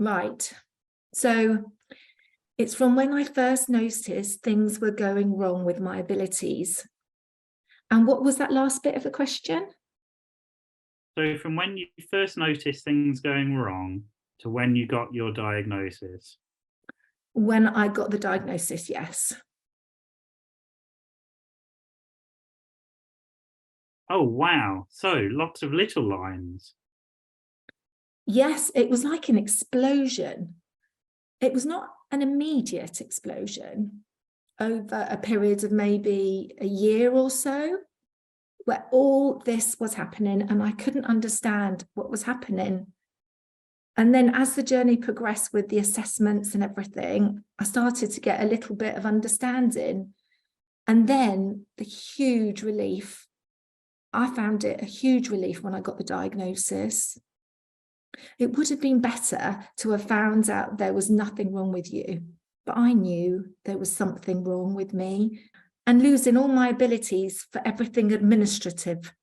Right. So it's from when I first noticed things were going wrong with my abilities. And what was that last bit of the question? So from when you first noticed things going wrong to when you got your diagnosis. When I got the diagnosis, yes. Oh, wow. So lots of little lines. Yes, it was like an explosion. It was not an immediate explosion over a period of maybe a year or so, where all this was happening and I couldn't understand what was happening. And then as the journey progressed with the assessments and everything, I started to get a little bit of understanding. And then the huge relief, I found it a huge relief when I got the diagnosis. It would have been better to have found out there was nothing wrong with you, but I knew there was something wrong with me. And losing all my abilities for everything administrative,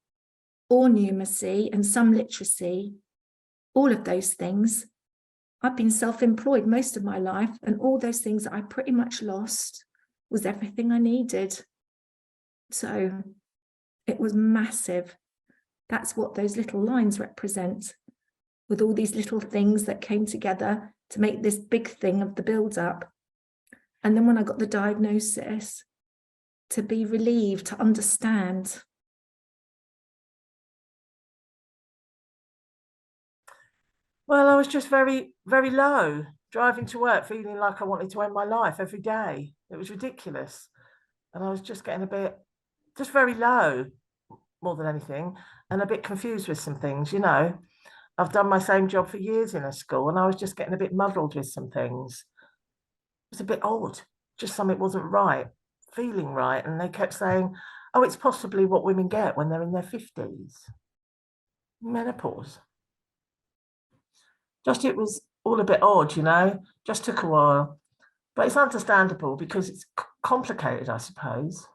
all numeracy and some literacy, all of those things. I've been self-employed most of my life, and all those things that I pretty much lost was everything I needed. So it was massive. That's what those little lines represent, with all these little things that came together to make this big thing of the build-up. And then when I got the diagnosis, to be relieved, to understand. Well, I was just very, very low, driving to work, feeling like I wanted to end my life every day. It was ridiculous. And I was just getting just very low, more than anything, and a bit confused with some things, I've done my same job for years in a school, and I was just getting a bit muddled with some things. It was a bit odd, just something wasn't right, feeling right. And they kept saying, oh, it's possibly what women get when they're in their 50s. Menopause. It was all a bit odd, just took a while. But it's understandable because it's complicated, I suppose.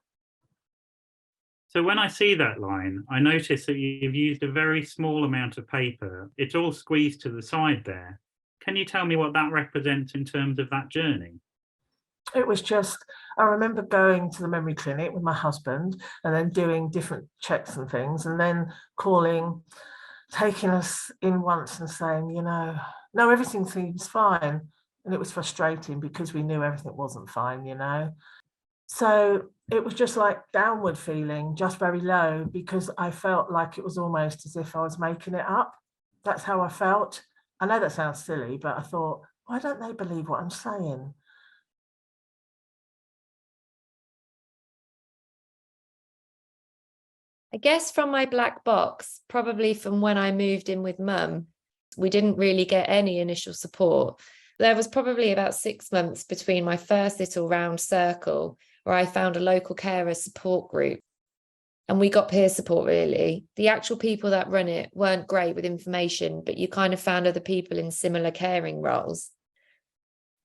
So when I see that line, I notice that you've used a very small amount of paper. It's all squeezed to the side there. Can you tell me what that represents in terms of that journey? It was I remember going to the memory clinic with my husband and then doing different checks and things, and then taking us in once and saying, no, everything seems fine. And it was frustrating because we knew everything wasn't fine, So it was just like downward feeling, just very low, because I felt like it was almost as if I was making it up. That's how I felt. I know that sounds silly, but I thought, why don't they believe what I'm saying? I guess from my black box, probably from when I moved in with mum, we didn't really get any initial support. There was probably about 6 months between my first little round circle where I found a local carer support group. And we got peer support, really. The actual people that run it weren't great with information, but you kind of found other people in similar caring roles.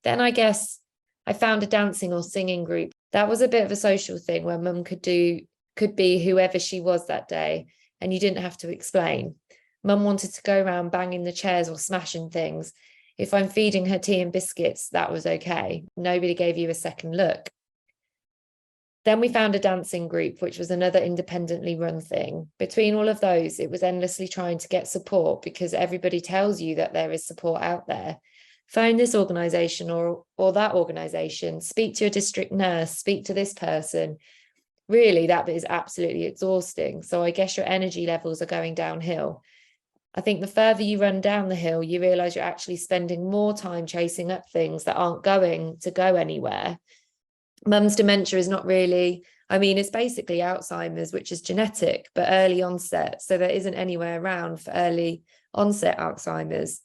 Then I guess I found a dancing or singing group. That was a bit of a social thing where mum could be whoever she was that day, and you didn't have to explain. Mum wanted to go around banging the chairs or smashing things. If I'm feeding her tea and biscuits, that was okay. Nobody gave you a second look. Then we found a dancing group, which was another independently run thing. Between all of those, it was endlessly trying to get support because everybody tells you that there is support out there. Phone this organisation or that organisation, speak to your district nurse, speak to this person. Really, that bit is absolutely exhausting. So I guess your energy levels are going downhill. I think the further you run down the hill, you realise you're actually spending more time chasing up things that aren't going to go anywhere. Mum's dementia is not really, it's basically Alzheimer's, which is genetic, but early onset. So there isn't anywhere around for early onset Alzheimer's.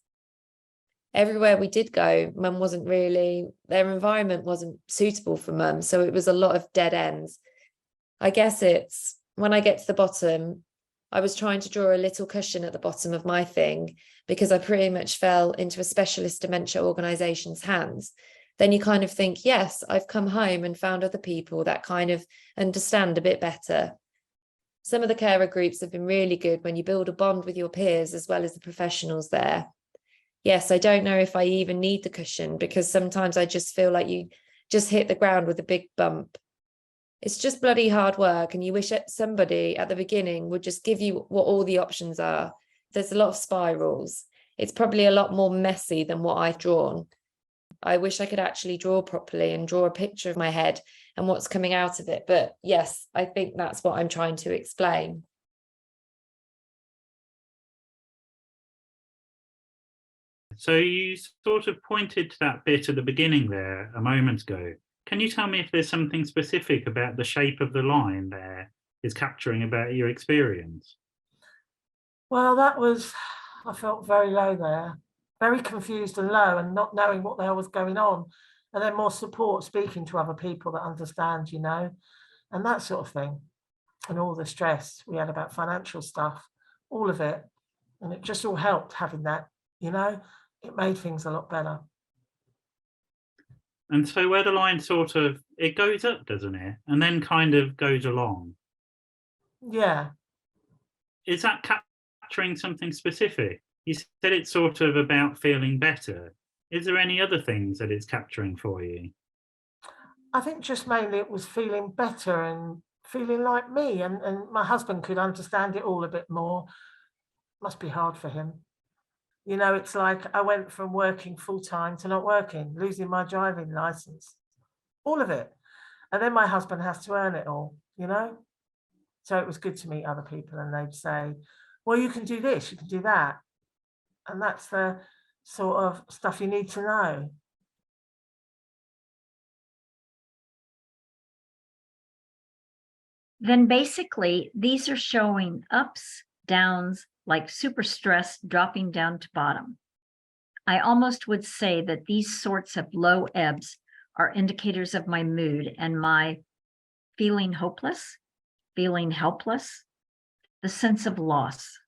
Everywhere we did go, mum wasn't really, their environment wasn't suitable for mum. So it was a lot of dead ends. I guess it's when I get to the bottom, I was trying to draw a little cushion at the bottom of my thing because I pretty much fell into a specialist dementia organisation's hands. Then you kind of think, yes, I've come home and found other people that kind of understand a bit better. Some of the carer groups have been really good when you build a bond with your peers as well as the professionals there. yes, I don't know if I even need the cushion, because sometimes I just feel like you just hit the ground with a big bump. It's just bloody hard work, and you wish somebody at the beginning would just give you what all the options are. There's a lot of spirals. It's probably a lot more messy than what I've drawn. I wish I could actually draw properly and draw a picture of my head and what's coming out of it. But yes, I think that's what I'm trying to explain. So you sort of pointed to that bit at the beginning there a moment ago. Can you tell me if there's something specific about the shape of the line there is capturing about your experience? Well, I felt very low there, very confused and low, and not knowing what the hell was going on. And then more support, speaking to other people that understand, and that sort of thing. And all the stress we had about financial stuff, all of it. And it just all helped having that, it made things a lot better. And so where the line sort of, it goes up, doesn't it? And then kind of goes along. Yeah. Is that capturing something specific? You said it's sort of about feeling better. Is there any other things that it's capturing for you? I think just mainly it was feeling better and feeling like me, and my husband could understand it all a bit more. Must be hard for him. It's like I went from working full time to not working, losing my driving license, all of it. And then my husband has to earn it all, So it was good to meet other people, and they'd say, well, you can do this, you can do that. And that's the sort of stuff you need to know. Then basically, these are showing ups, downs, like super stress dropping down to bottom. I almost would say that these sorts of low ebbs are indicators of my mood and my feeling hopeless, feeling helpless, the sense of loss.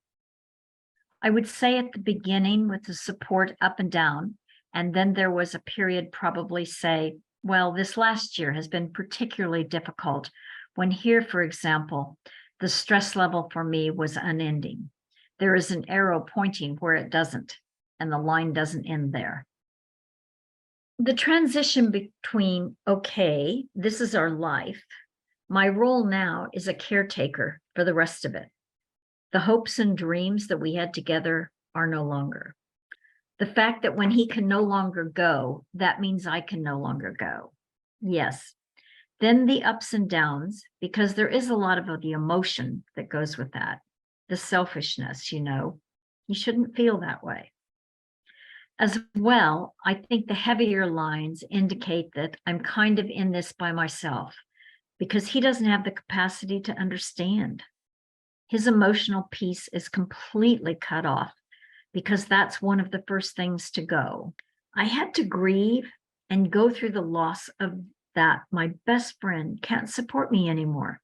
I would say at the beginning with the support up and down, and then there was a period, probably say, well, this last year has been particularly difficult, when here, for example, the stress level for me was unending. There is an arrow pointing where it doesn't, and the line doesn't end there. The transition between, okay, this is our life, my role now is a caretaker for the rest of it. The hopes and dreams that we had together are no longer. The fact that when he can no longer go, that means I can no longer go. Yes. Then the ups and downs, because there is a lot of the emotion that goes with that. The selfishness, you shouldn't feel that way. As well, I think the heavier lines indicate that I'm kind of in this by myself, because he doesn't have the capacity to understand. His emotional piece is completely cut off, because that's one of the first things to go. I had to grieve and go through the loss of that. My best friend can't support me anymore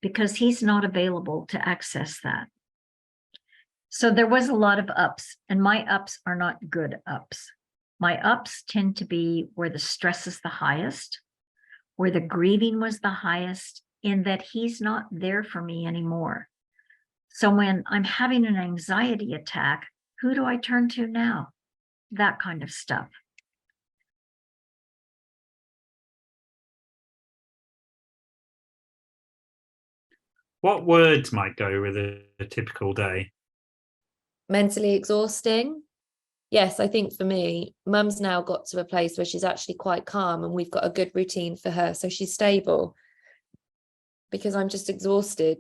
because he's not available to access that. So there was a lot of ups, and my ups are not good ups. My ups tend to be where the stress is the highest, where the grieving was the highest, in that he's not there for me anymore. So when I'm having an anxiety attack, who do I turn to now? That kind of stuff. What words might go with a typical day? Mentally exhausting. Yes, I think for me, mum's now got to a place where she's actually quite calm, and we've got a good routine for her. So she's stable, because I'm just exhausted.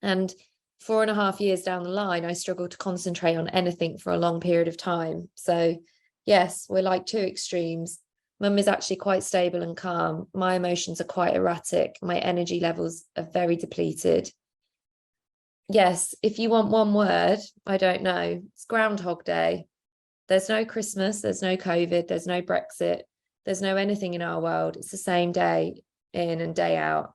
And 4.5 years down the line, I struggle to concentrate on anything for a long period of time. So yes, we're like two extremes. Mum is actually quite stable and calm. My emotions are quite erratic. My energy levels are very depleted. Yes, if you want one word, I don't know. It's Groundhog Day. There's no Christmas, there's no COVID, there's no Brexit, there's no anything in our world. It's the same day in and day out.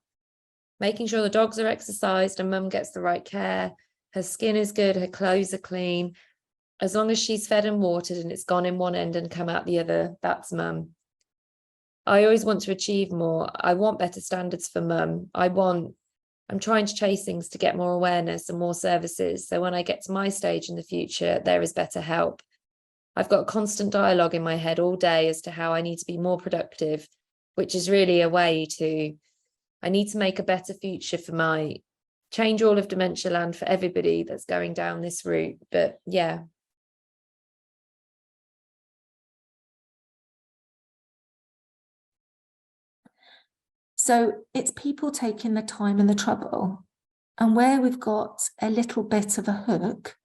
Making sure the dogs are exercised and mum gets the right care. Her skin is good, her clothes are clean. As long as she's fed and watered and it's gone in one end and come out the other, that's mum. I always want to achieve more. I want better standards for mum. I'm trying to chase things to get more awareness and more services. So when I get to my stage in the future, there is better help. I've got constant dialogue in my head all day as to how I need to be more productive, which is really a way to, I need to make a better future for change all of dementia land for everybody that's going down this route. But yeah. So it's people taking the time and the trouble. And where we've got a little bit of a hook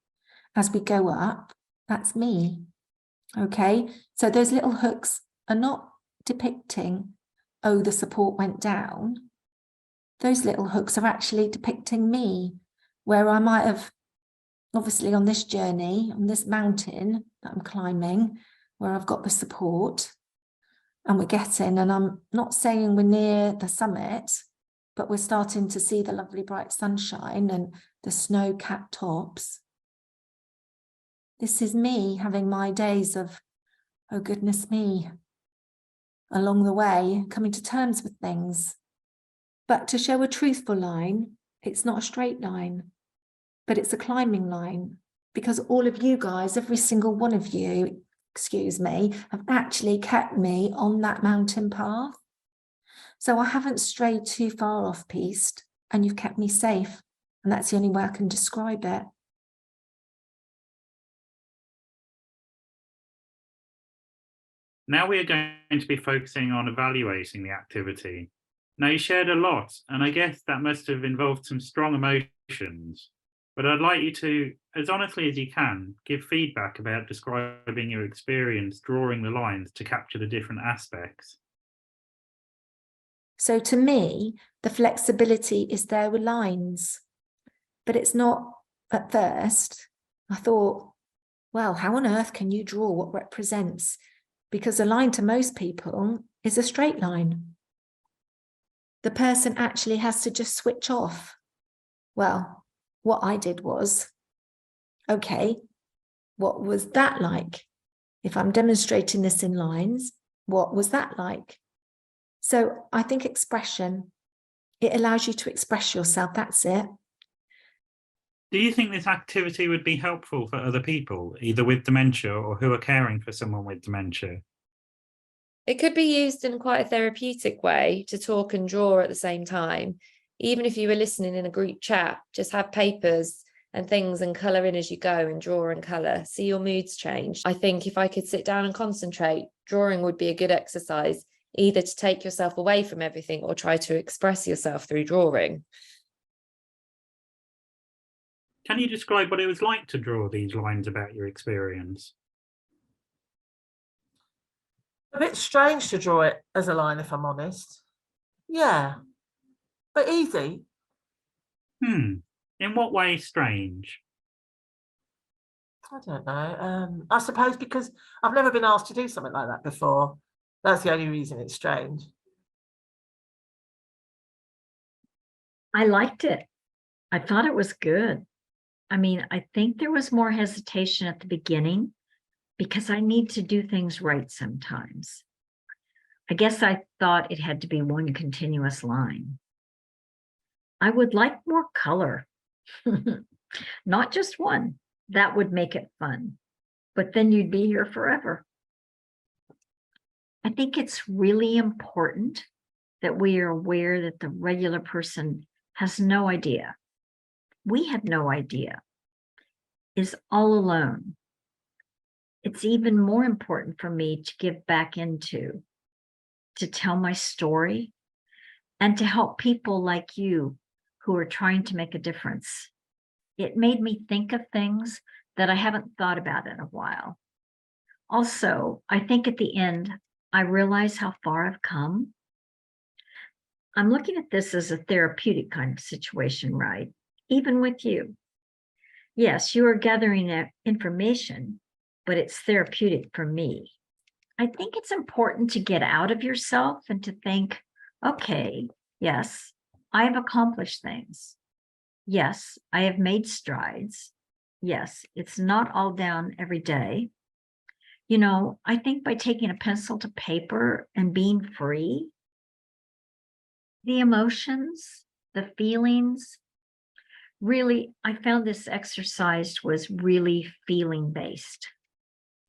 as we go up, that's me. Okay, so those little hooks are not depicting, oh, the support went down. Those little hooks are actually depicting me, where I might have, obviously on this journey, on this mountain that I'm climbing, where I've got the support and we're getting, and I'm not saying we're near the summit, but we're starting to see the lovely bright sunshine and the snow-capped tops. This is me having my days of, oh goodness me, along the way, coming to terms with things. But to show a truthful line, it's not a straight line, but it's a climbing line, because all of you guys, every single one of you, excuse me, have actually kept me on that mountain path. So I haven't strayed too far off piste, and you've kept me safe. And that's the only way I can describe it. Now we are going to be focusing on evaluating the activity. Now, you shared a lot, and I guess that must have involved some strong emotions, but I'd like you to, as honestly as you can, give feedback about describing your experience drawing the lines to capture the different aspects. So to me, the flexibility is there with lines, but it's not at first. I thought, well, how on earth can you draw what represents? Because a line to most people is a straight line. The person actually has to just switch off. Well, what I did was, okay, what was that like? If I'm demonstrating this in lines, what was that like? So I think expression, it allows you to express yourself, that's it. Do you think this activity would be helpful for other people, either with dementia or who are caring for someone with dementia? It could be used in quite a therapeutic way to talk and draw at the same time. Even if you were listening in a group chat, just have papers and things and colour in as you go and draw and colour. See your moods change. I think if I could sit down and concentrate, drawing would be a good exercise, either to take yourself away from everything or try to express yourself through drawing. Can you describe what it was like to draw these lines about your experience? A bit strange to draw it as a line, if I'm honest. Yeah, but easy. In what way strange? I don't know. I suppose because I've never been asked to do something like that before. That's the only reason it's strange. I liked it. I thought it was good. I mean, I think there was more hesitation at the beginning because I need to do things right sometimes. I guess I thought it had to be one continuous line. I would like more color, not just one. That would make it fun, but then you'd be here forever. I think it's really important that we are aware that the regular person has no idea. We have no idea, is all alone. It's even more important for me to give back into, to tell my story, and to help people like you who are trying to make a difference. It made me think of things that I haven't thought about in a while. Also, I think at the end, I realize how far I've come. I'm looking at this as a therapeutic kind of situation, right? Even with you. Yes, you are gathering information, but it's therapeutic for me. I think it's important to get out of yourself and to think, okay, yes, I have accomplished things. Yes, I have made strides. Yes, it's not all down every day. You know, I think by taking a pencil to paper and being free, the emotions, the feelings, really, I found this exercise was really feeling based.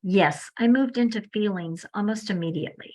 Yes, I moved into feelings almost immediately.